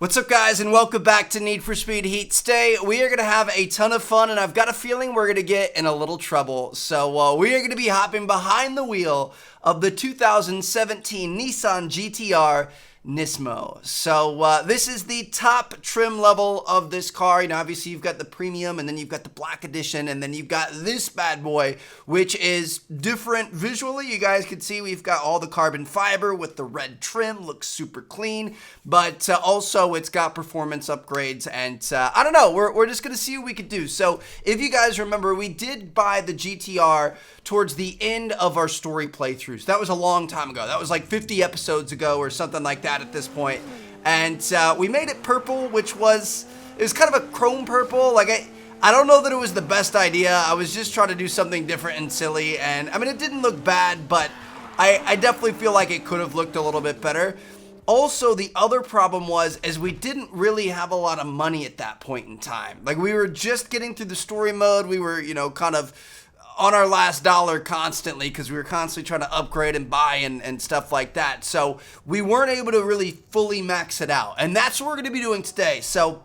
What's up, guys, and welcome back to Need for Speed Heat. Today, we are going to have a ton of fun, and I've got a feeling we're going to get in a little trouble. So, we are going to be hopping behind the wheel of the 2017 Nissan GTR NISMO. So, this is the top trim level of this car. You know, obviously, you've got the premium, and then you've got the black edition, and then you've got this bad boy, which is different visually. You guys can see we've got all the carbon fiber with the red trim. Looks super clean, but also it's got performance upgrades, and I don't know, we're just gonna see what we could do. So if you guys remember, we did buy the GTR towards the end of our story playthroughs. That was a long time ago. That was like 50 episodes ago or something like that at this point. And we made it purple, which was, it was kind of a chrome purple. Like I don't know that it was the best idea. I was just trying to do something different and silly, and I mean, it didn't look bad, but I definitely feel like it could have looked a little bit better. Also, the other problem was, is we didn't really have a lot of money at that point in time. Like, we were just getting through the story mode. We were, you know, kind of on our last dollar constantly because we were constantly trying to upgrade and buy and stuff like that. So we weren't able to really fully max it out. And that's what we're going to be doing today. So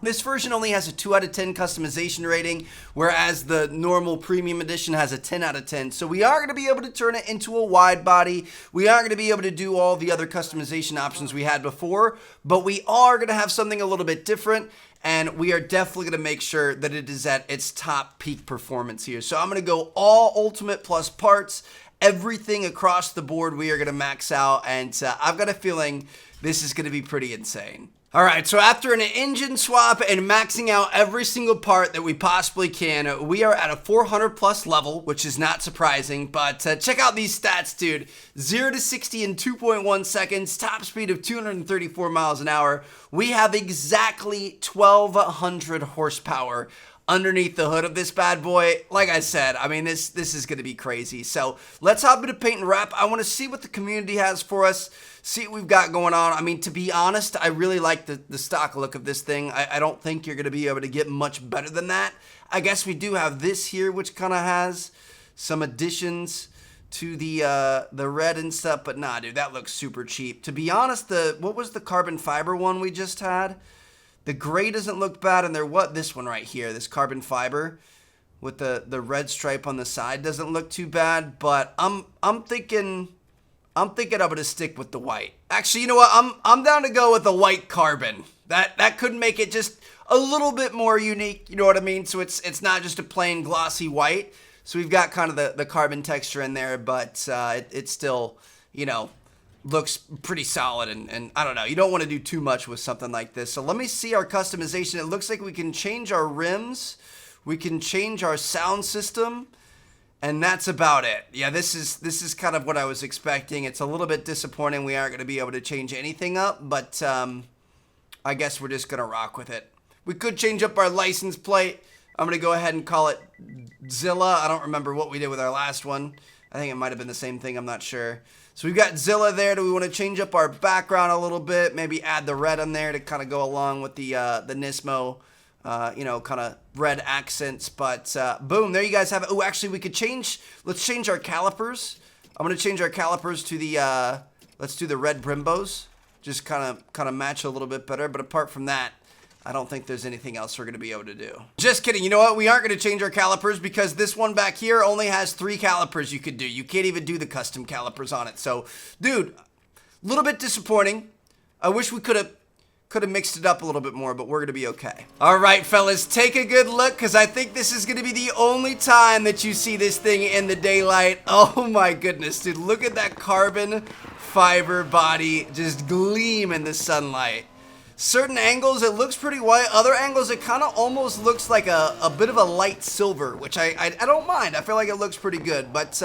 this version only has a 2 out of 10 customization rating, whereas the normal premium edition has a 10 out of 10. So we are going to be able to turn it into a wide body. We aren't going to be able to do all the other customization options we had before, but we are going to have something a little bit different. And we are definitely going to make sure that it is at its top peak performance here. So I'm going to go all Ultimate Plus parts, everything across the board we are going to max out. And I've got a feeling this is going to be pretty insane. All right, so after an engine swap and maxing out every single part that we possibly can, we are at a 400 plus level, which is not surprising, but check out these stats, dude. 0 to 60 in 2.1 seconds, top speed of 234 miles an hour. We have exactly 1,200 horsepower underneath the hood of this bad boy. Like I said, I mean, this is going to be crazy. So let's hop into paint and wrap. I want to see what the community has for us, see what we've got going on. I mean, to be honest, I really like the stock look of this thing. I don't think you're going to be able to get much better than that. I guess we do have this here, which kind of has some additions to the red and stuff, but nah, dude, that looks super cheap. To be honest, what was the carbon fiber one we just had? The gray doesn't look bad, and this one right here, this carbon fiber with the red stripe on the side doesn't look too bad, but I'm thinking I'm going to stick with the white. Actually, you know what? I'm down to go with the white carbon. That could make it just a little bit more unique, you know what I mean? So it's not just a plain glossy white. So we've got kind of the carbon texture in there, but it's still, you know, looks pretty solid, and I don't know, you don't want to do too much with something like this. So let me see our customization. It looks like we can change our rims, we can change our sound system, and that's about it. Yeah, this is kind of what I was expecting. It's a little bit disappointing we aren't going to be able to change anything up, but I guess we're just going to rock with it. We could change up our license plate. I'm going to go ahead and call it Zilla. I don't remember what we did with our last one. I think it might have been the same thing, I'm not sure. So we've got Zilla there. Do we want to change up our background a little bit? Maybe add the red on there to kind of go along with the NISMO, you know, kind of red accents. But boom, there you guys have it. Oh, actually, we could change. Let's change our calipers. I'm going to change our calipers to the, let's do the red Brimbos. Just kind of match a little bit better. But apart from that, I don't think there's anything else we're going to be able to do. Just kidding. You know what? We aren't going to change our calipers because this one back here only has 3 calipers you could do. You can't even do the custom calipers on it. So, dude, a little bit disappointing. I wish we could have mixed it up a little bit more, but we're going to be okay. All right, fellas, take a good look because I think this is going to be the only time that you see this thing in the daylight. Oh, my goodness, dude. Look at that carbon fiber body just gleam in the sunlight. Certain angles, it looks pretty white. Other angles, it kind of almost looks like a bit of a light silver, which I don't mind. I feel like it looks pretty good. But,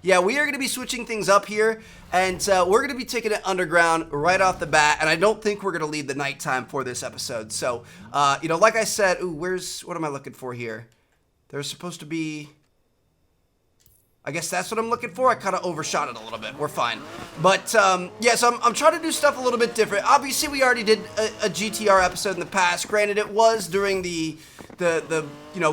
yeah, we are going to be switching things up here. And we're going to be taking it underground right off the bat. And I don't think we're going to leave the nighttime for this episode. So, you know, like I said, ooh, what am I looking for here? There's supposed to be... I guess that's what I'm looking for. I kind of overshot it a little bit. We're fine. But, yeah, so I'm trying to do stuff a little bit different. Obviously, we already did a GTR episode in the past. Granted, it was during the the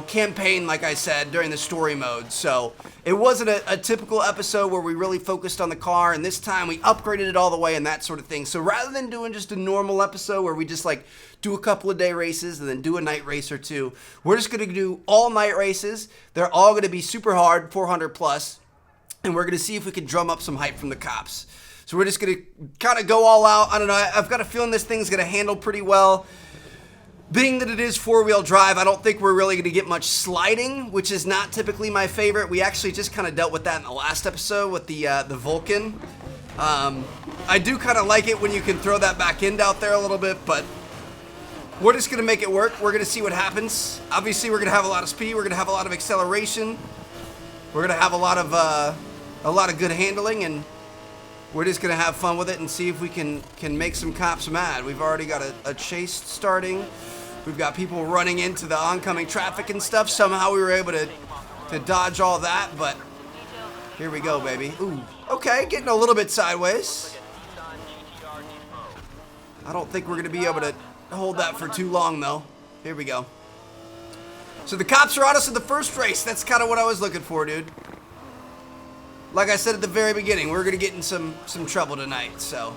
campaign, like I said, during the story mode. So it wasn't a typical episode where we really focused on the car, and this time we upgraded it all the way and that sort of thing. So rather than doing just a normal episode where we just like do a couple of day races and then do a night race or two, we're just going to do all night races. They're all going to be super hard, 400 plus, and we're going to see if we can drum up some hype from the cops. So we're just going to kind of go all out. I don't know. I've got a feeling this thing's going to handle pretty well. Being that it is four-wheel drive, I don't think we're really going to get much sliding, which is not typically my favorite. We actually just kind of dealt with that in the last episode with the Vulcan. I do kind of like it when you can throw that back end out there a little bit, but we're just going to make it work. We're going to see what happens. Obviously, we're going to have a lot of speed. We're going to have a lot of acceleration. We're going to have a lot of good handling, and we're just going to have fun with it and see if we can make some cops mad. We've already got a chase starting. We've got people running into the oncoming traffic and stuff. Somehow we were able to dodge all that, but here we go, baby. Ooh, okay, getting a little bit sideways. I don't think we're going to be able to hold that for too long, though. Here we go. So the cops are on us in the first race. That's kind of what I was looking for, dude. Like I said at the very beginning, we're going to get in some trouble tonight, so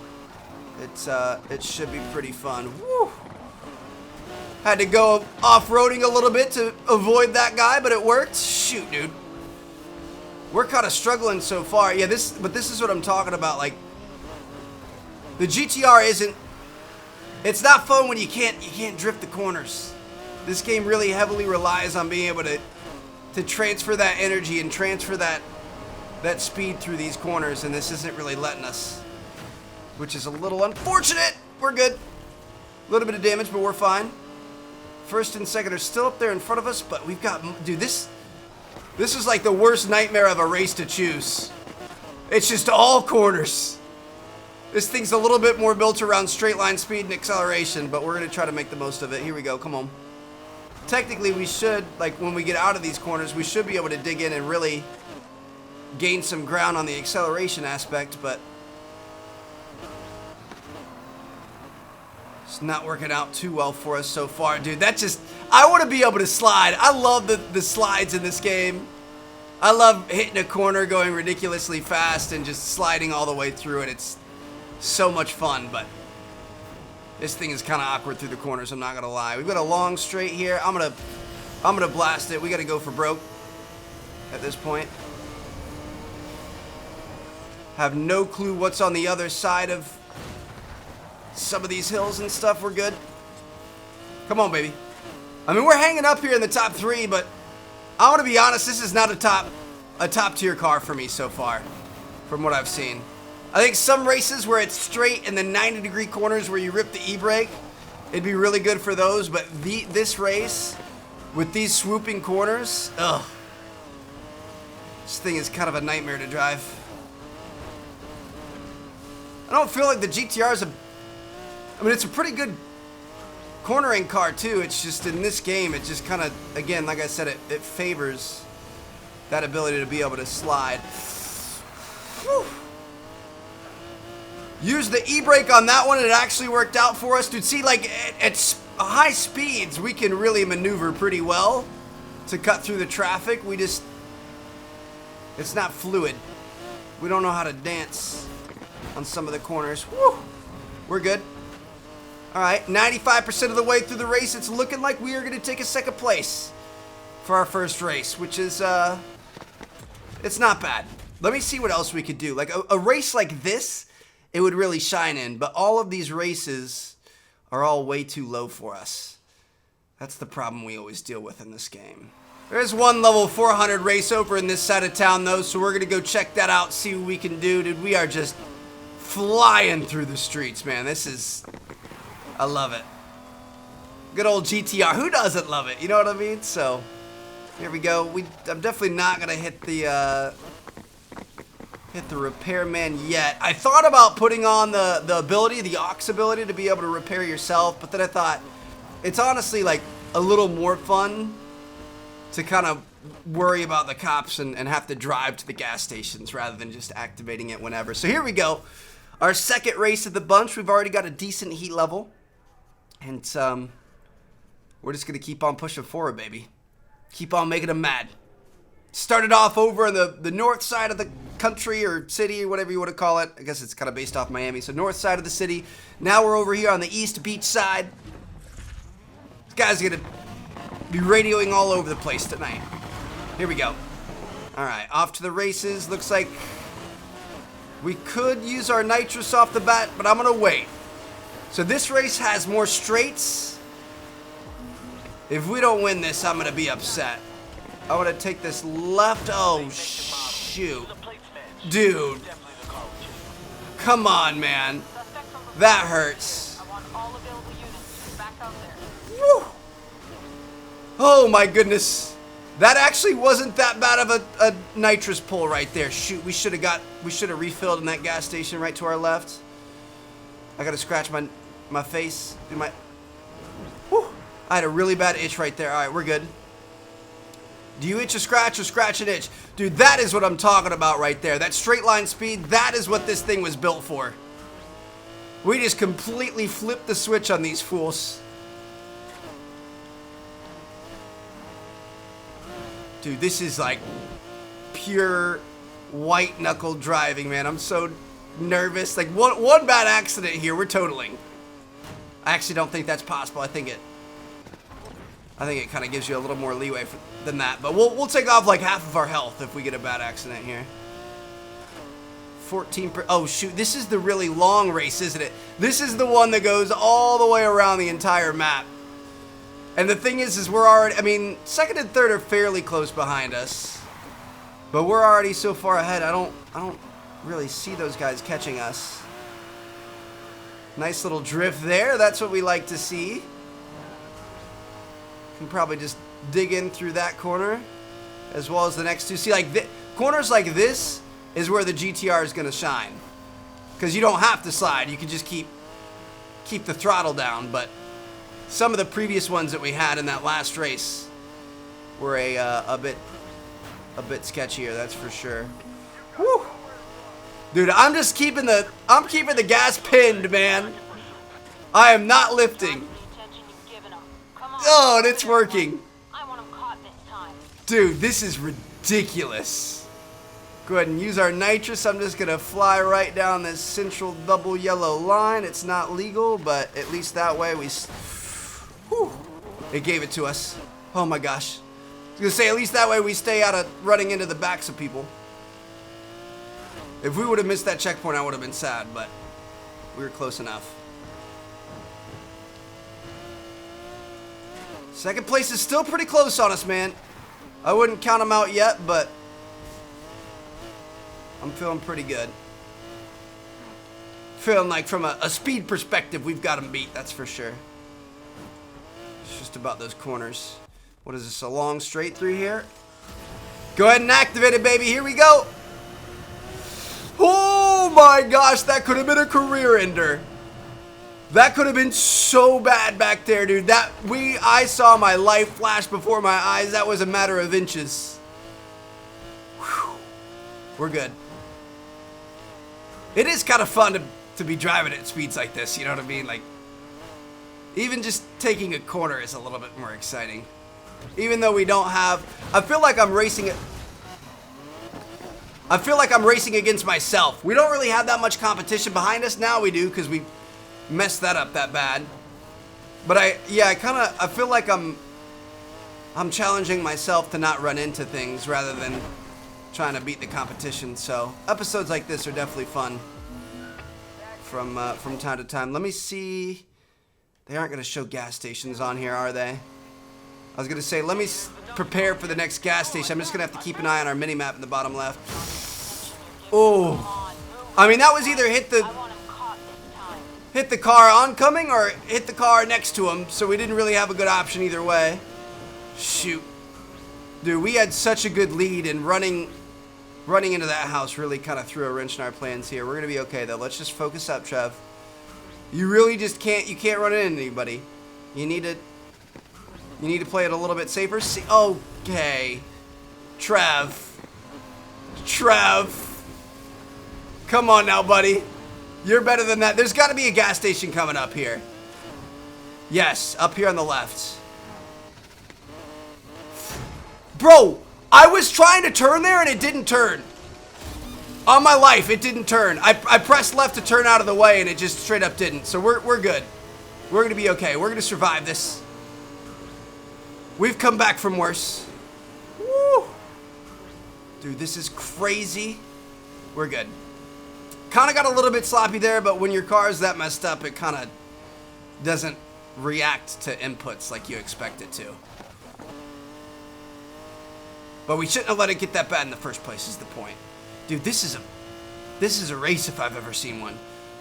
it should be pretty fun. Woo! Had to go off-roading a little bit to avoid that guy, but it worked. Shoot, dude. We're kind of struggling so far. Yeah, but this is what I'm talking about. Like, the GTR isn't... It's not fun when you can't drift the corners. This game really heavily relies on being able to transfer that energy and transfer that speed through these corners, and this isn't really letting us, which is a little unfortunate. We're good. A little bit of damage, but we're fine. First and second are still up there in front of us, but we've got... Dude, this is like the worst nightmare of a race to choose. It's just all corners. This thing's a little bit more built around straight line speed and acceleration, but we're going to try to make the most of it. Here we go. Come on. Technically, we should, like, when we get out of these corners, we should be able to dig in and really gain some ground on the acceleration aspect, but it's not working out too well for us so far, dude. I want to be able to slide. I love the slides in this game. I love hitting a corner, going ridiculously fast, and just sliding all the way through it. It's so much fun, but this thing is kind of awkward through the corners, I'm not gonna lie. We've got a long straight here. I'm gonna blast it. We gotta go for broke at this point. Have no clue what's on the other side of some of these hills and stuff. We're good. Come on, baby. I mean, we're hanging up here in the top three, but I want to be honest, this is not a top tier car for me so far, from what I've seen. I think some races where it's straight and the 90-degree corners where you rip the e-brake, it'd be really good for those, but this race with these swooping corners, ugh. This thing is kind of a nightmare to drive. I don't feel like the GTR is I mean, it's a pretty good cornering car too. It's just in this game, it just kind of, again, like I said, it favors that ability to be able to slide. Whew. Use the e-brake on that one, and it actually worked out for us. Dude, see, like, at high speeds, we can really maneuver pretty well to cut through the traffic. It's not fluid. We don't know how to dance on some of the corners. Woo! We're good. All right, 95% of the way through the race, it's looking like we are going to take a second place for our first race, which is, it's not bad. Let me see what else we could do. Like, a race like this, it would really shine in, but all of these races are all way too low for us. That's the problem we always deal with in this game. There's one level 400 race over in this side of town, though, so we're going to go check that out, see what we can do. Dude, we are just flying through the streets, man. I love it. Good old GTR. Who doesn't love it? You know what I mean? So, here we go. I'm definitely not going to hit the repairman yet. I thought about putting on the ability, the aux ability, to be able to repair yourself, but then I thought, it's honestly like a little more fun to kind of worry about the cops and have to drive to the gas stations rather than just activating it whenever. So here we go. Our second race of the bunch. We've already got a decent heat level. And We're just going to keep on pushing forward, baby. Keep on making them mad. Started off over on the north side of the country or city, or whatever you want to call it. I guess it's kind of based off Miami. So north side of the city. Now we're over here on the east beach side. This guy's going to be radioing all over the place tonight. Here we go. All right, off to the races. Looks like we could use our nitrous off the bat, but I'm going to wait. So this race has more straights. If we don't win this, I'm going to be upset. I want to take this left. Oh, shoot. Dude. Come on, man. That hurts. Woo. Oh, my goodness. That actually wasn't that bad of a nitrous pull right there. Shoot, we should have refilled in that gas station right to our left. I got to scratch my face. Whew. I had a really bad itch right there. All right, we're good. Do you itch a scratch or scratch an itch? Dude, that is what I'm talking about right there. That straight line speed, that is what this thing was built for. We just completely flipped the switch on these fools. Dude, this is like pure white knuckle driving, man. I'm so nervous. Like one bad accident here, we're totaling. I actually don't think that's possible. I think it kind of gives you a little more leeway than that. But we'll take off like half of our health if we get a bad accident here. 14%. Oh, shoot. This is the really long race, isn't it? This is the one that goes all the way around the entire map. And the thing is we're already, I mean, second and third are fairly close behind us. But we're already so far ahead, I don't really see those guys catching us. Nice little drift there. That's what we like to see. Can probably just dig in through that corner as well as the next two. See, like corners like this is where the GTR is going to shine. Because you don't have to slide. You can just keep the throttle down. But some of the previous ones that we had in that last race were a bit sketchier, that's for sure. Woo. Dude, I'm keeping the gas pinned, man. I am not lifting. Oh, and it's working. Dude, this is ridiculous. Go ahead and use our nitrous. I'm just going to fly right down this central double yellow line. It's not legal, but at least that way whew, it gave it to us. Oh my gosh. I was going to say, at least that way we stay out of running into the backs of people. If we would have missed that checkpoint, I would have been sad, but we were close enough. Second place is still pretty close on us, man. I wouldn't count them out yet, but I'm feeling pretty good. Feeling like from a speed perspective, we've got them beat, that's for sure. It's just about those corners. What is this, a long straight through here? Go ahead and activate it, baby. Here we go. Oh my gosh, that could have been a career ender. That could have been so bad back there, dude. I saw my life flash before my eyes. That was a matter of inches. Whew. We're good. It is kind of fun to be driving at speeds like this, you know what I mean? Like, even just taking a corner is a little bit more exciting. Even though we don't have, I feel like I'm racing against myself. We don't really have that much competition behind us. Now we do, because we messed that up that bad. But I feel like I'm challenging myself to not run into things rather than trying to beat the competition. So episodes like this are definitely fun from time to time. Let me see. They aren't going to show gas stations on here, are they? I was going to say, let me prepare for the next gas station. I'm just going to have to keep an eye on our mini-map in the bottom left. Oh. I mean, that was either hit the car oncoming or hit the car next to him, so we didn't really have a good option either way. Shoot. Dude, we had such a good lead, and running into that house really kind of threw a wrench in our plans here. We're going to be okay, though. Let's just focus up, Trev. You really just can't run into anybody. You need to play it a little bit safer. See, okay. Trev. Come on now, buddy. You're better than that. There's got to be a gas station coming up here. Yes, up here on the left. Bro, I was trying to turn there and it didn't turn. On my life, it didn't turn. I pressed left to turn out of the way and it just straight up didn't. So we're good. We're gonna be okay. We're gonna survive this. We've come back from worse. Woo. Dude, this is crazy. We're good. Kind of got a little bit sloppy there, but when your car is that messed up, it kind of doesn't react to inputs like you expect it to. But we shouldn't have let it get that bad in the first place is the point. Dude, this is a race if I've ever seen one.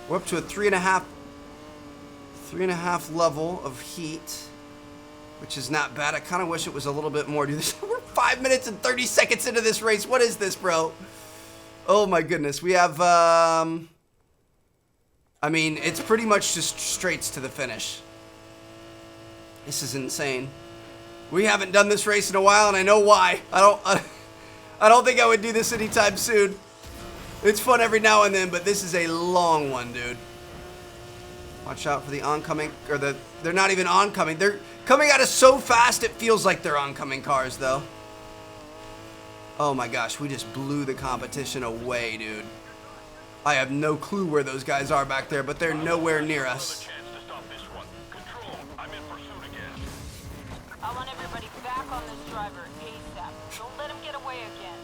We're up to a 3.5 level of heat, which is not bad. I kind of wish it was a little bit more. Dude, we're 5 minutes and 30 seconds into this race. What is this, bro? Oh my goodness. We have, I mean, it's pretty much just straights to the finish. This is insane. We haven't done this race in a while, and I know why. I don't think I would do this anytime soon. It's fun every now and then, but this is a long one, dude. Watch out for the oncoming, or they're not even oncoming. They're coming at us so fast it feels like they're oncoming cars, though. Oh my gosh, we just blew the competition away, dude. I have no clue where those guys are back there, but they're nowhere near us. I want everybody back on this driver ASAP. Don't let him get away again.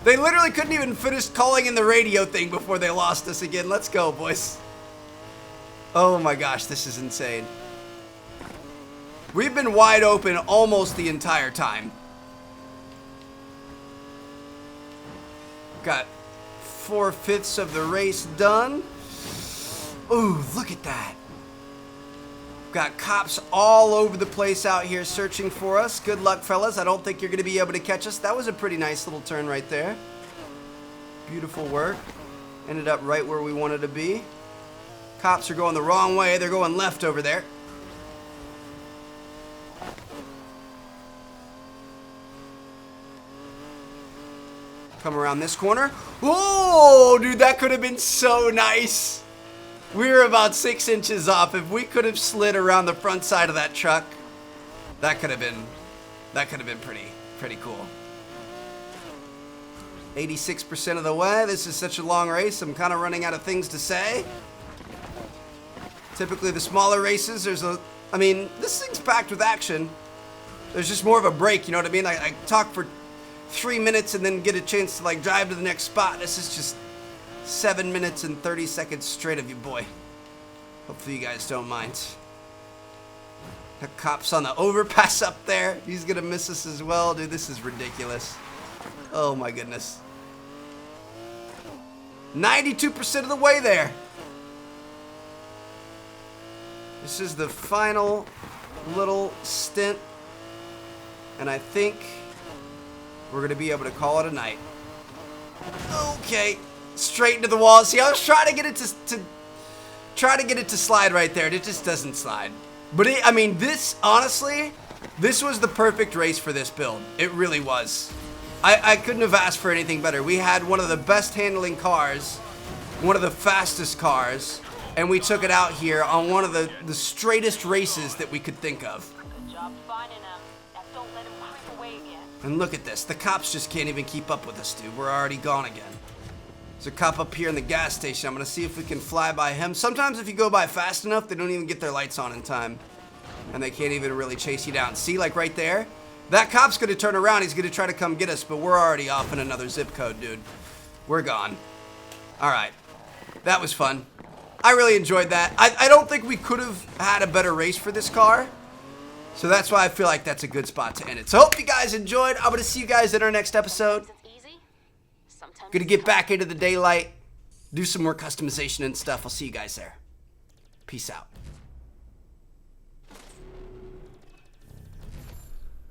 They literally couldn't even finish calling in the radio thing before they lost us again. Let's go, boys. Oh my gosh, this is insane. We've been wide open almost the entire time. Got 4/5 of the race done. Ooh, look at that. Got cops all over the place out here searching for us. Good luck, fellas. I don't think you're going to be able to catch us. That was a pretty nice little turn right there. Beautiful work. Ended up right where we wanted to be. Cops are going the wrong way. They're going left over there. Come around this corner. Oh, dude, that could have been so nice. We were about 6 inches off. If we could have slid around the front side of that truck, that could have been pretty cool. 86% of the way. This is such a long race. I'm kind of running out of things to say. Typically, the smaller races, I mean, this thing's packed with action. There's just more of a break, you know what I mean? I talk for 3 minutes and then get a chance to like drive to the next spot. This is just 7 minutes and 30 seconds straight of you, boy. Hopefully you guys don't mind. The cop's on the overpass up there. He's gonna miss us as well. Dude, this is ridiculous. Oh my goodness. 92% of the way there. This is the final little stint. And I think we're going to be able to call it a night. Okay. Straight into the wall. See, I was trying to get it to slide right there. It just doesn't slide. But I mean, this, honestly, this was the perfect race for this build. It really was. I couldn't have asked for anything better. We had one of the best handling cars, one of the fastest cars, and we took it out here on one of the straightest races that we could think of. Good job finding him. Now don't let him creep away again. And look at this. The cops just can't even keep up with us, dude. We're already gone again. There's a cop up here in the gas station. I'm going to see if we can fly by him. Sometimes if you go by fast enough, they don't even get their lights on in time. And they can't even really chase you down. See, like right there? That cop's going to turn around. He's going to try to come get us, but we're already off in another zip code, dude. We're gone. All right. That was fun. I really enjoyed that. I don't think we could have had a better race for this car. So that's why I feel like that's a good spot to end it. So hope you guys enjoyed. I'm going to see you guys in our next episode. Going to get back into the daylight, do some more customization and stuff. I'll see you guys there. Peace out.